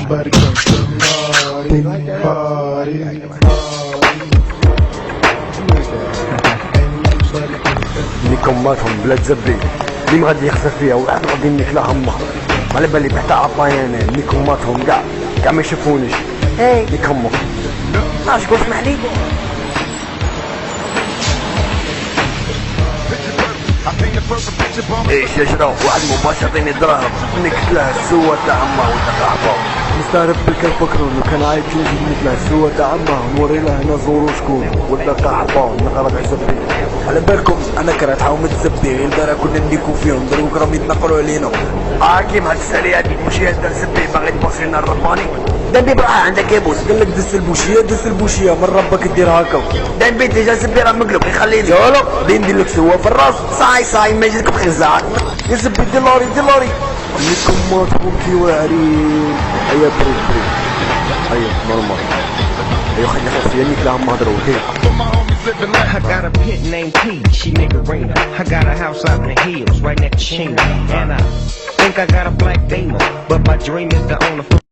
اللي كماتهم بلا تزبي اللي ما غادي يخسر فيها واحد غادي نكلا همها على بالي بحتى عطايانا اللي كماتهم كاع ما يشوفونيش اللي كمو اش قلت محلي ايش يجرى واحد مباشر يعطيني دراهم نكتله السوة تاع عمه وتقعبه مستغرب بالكرفكرون وكان عايش نجي نكتله السوة تاع عمه نوري له هنا زورو شكون ولا قعبه نقرا عزبي على بالكم انا كرهت حاوم الزبي الدار كنا نديكو فيهم دروك راهم يتنقلوا علينا كيما هاد الساليه هادي ماشي هاد الزبي باغي تبصي لنا الرباني دابي بقى عندك يابوس قال لك دس البوشيه من ربك دير هكا دابي ديجا زبي راه مقلوب يخليني يولو بدي ندير لك سوا في الراس صاي ما يجيك بخزاع يا زبي ديلاري لكم ماتكم كي واعرين هيا بري هيا نورمال هيا خلينا خفيا نيك لهم هضروا I got a pit named P, she niggerina. I got a house out in the hills, right next to Sheena. And I think I got a black Beamer, but my dream is to own a